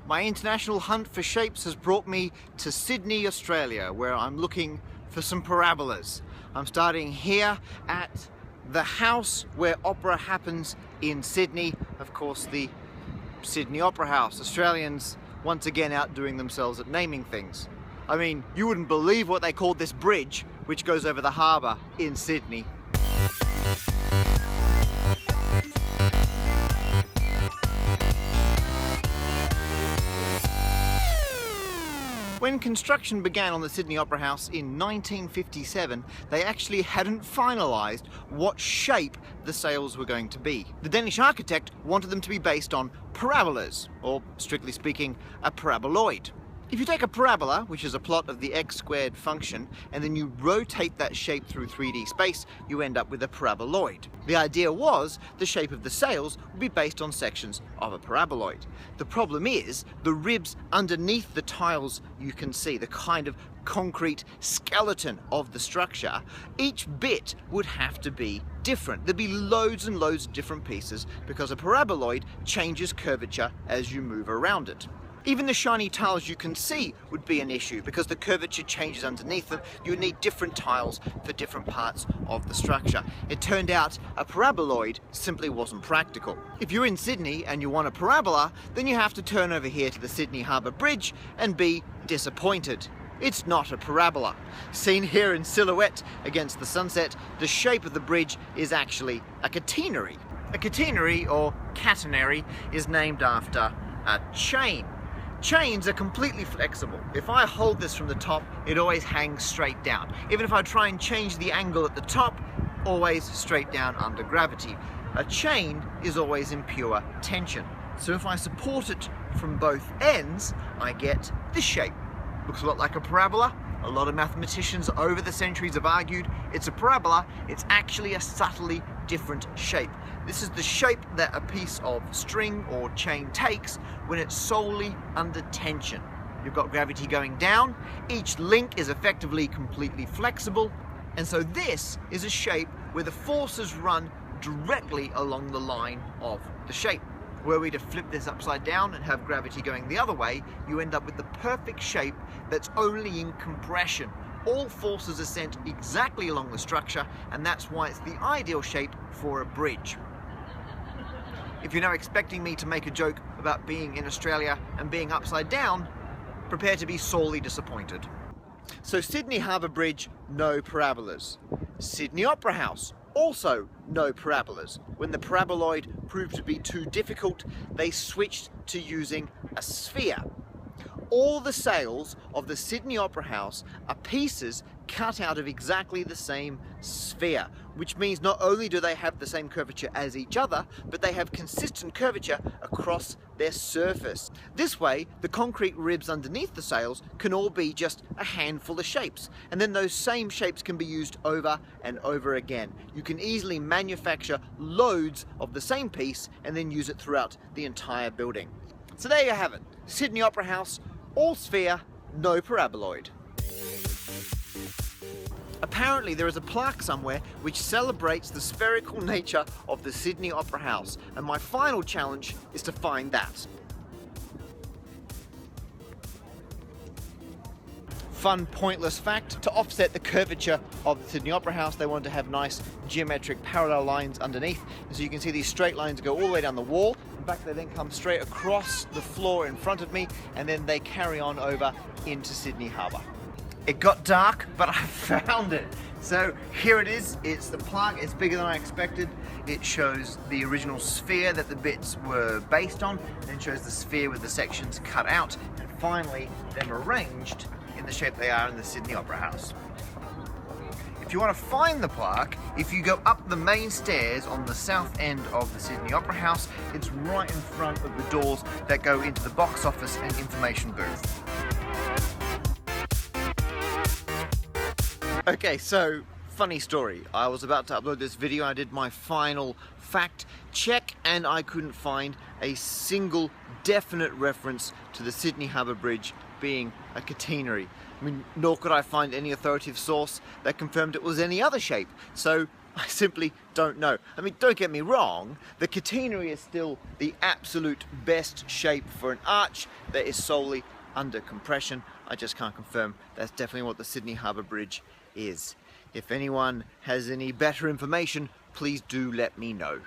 My international hunt for shapes has brought me to Sydney, Australia, where I'm looking for some parabolas. I'm starting here at the house where opera happens in Sydney, of course the Sydney Opera House. Australians once again outdoing themselves at naming things. I mean, you wouldn't believe what they called this bridge which goes over the harbour in Sydney. When construction began on the Sydney Opera House in 1957, they actually hadn't finalised what shape the sails were going to be. The Danish architect wanted them to be based on parabolas, or strictly speaking, a paraboloid. If you take a parabola, which is a plot of the x-squared function, and then you rotate that shape through 3D space, you end up with a paraboloid. The idea was the shape of the sails would be based on sections of a paraboloid. The problem is the ribs underneath the tiles you can see, the kind of concrete skeleton of the structure, each bit would have to be different. There'd be loads and loads of different pieces because a paraboloid changes curvature as you move around it. Even the shiny tiles you can see would be an issue because the curvature changes underneath them. You would need different tiles for different parts of the structure. It turned out a paraboloid simply wasn't practical. If you're in Sydney and you want a parabola, then you have to turn over here to the Sydney Harbour Bridge and be disappointed. It's not a parabola. Seen here in silhouette against the sunset, the shape of the bridge is actually a catenary. A catenary, or catenary, is named after a chain. Chains are completely flexible. If I hold this from the top, it always hangs straight down. Even if I try and change the angle at the top, always straight down under gravity. A chain is always in pure tension. So if I support it from both ends, I get this shape. Looks a lot like a parabola. A lot of mathematicians over the centuries have argued it's a parabola. It's actually a subtly different shape. This is the shape that a piece of string or chain takes when it's solely under tension. You've got gravity going down, each link is effectively completely flexible, and so this is a shape where the forces run directly along the line of the shape. Were we to flip this upside down and have gravity going the other way, you end up with the perfect shape that's only in compression. All forces are sent exactly along the structure, and that's why it's the ideal shape for a bridge. If you're now expecting me to make a joke about being in Australia and being upside down, prepare to be sorely disappointed. So Sydney Harbour Bridge, no parabolas. Sydney Opera House, also no parabolas. When the paraboloid proved to be too difficult, they switched to using a sphere. All the sails of the Sydney Opera House are pieces cut out of exactly the same sphere, which means not only do they have the same curvature as each other, but they have consistent curvature across their surface. This way, the concrete ribs underneath the sails can all be just a handful of shapes, and then those same shapes can be used over and over again. You can easily manufacture loads of the same piece and then use it throughout the entire building. So there you have it, Sydney Opera House, all sphere, no paraboloid. Apparently there is a plaque somewhere which celebrates the spherical nature of the Sydney Opera House, and my final challenge is to find that. Fun, pointless fact, to offset the curvature of the Sydney Opera House, they wanted to have nice geometric parallel lines underneath. And so you can see these straight lines go all the way down the wall. In fact, they then come straight across the floor in front of me, and then they carry on over into Sydney Harbour. It got dark, but I found it. So here it is, it's the plaque, it's bigger than I expected. It shows the original sphere that the bits were based on, then shows the sphere with the sections cut out, and finally them arranged in the shape they are in the Sydney Opera House. If you want to find the plaque, if you go up the main stairs on the south end of the Sydney Opera House, it's right in front of the doors that go into the box office and information booth. Okay, so funny story. I was about to upload this video, I did my final fact check, and I couldn't find a single definite reference to the Sydney Harbour Bridge being a catenary. I mean, nor could I find any authoritative source that confirmed it was any other shape. So I simply don't know. I mean, don't get me wrong, the catenary is still the absolute best shape for an arch that is solely under compression. I just can't confirm that's definitely what the Sydney Harbour Bridge is. If anyone has any better information, please do let me know.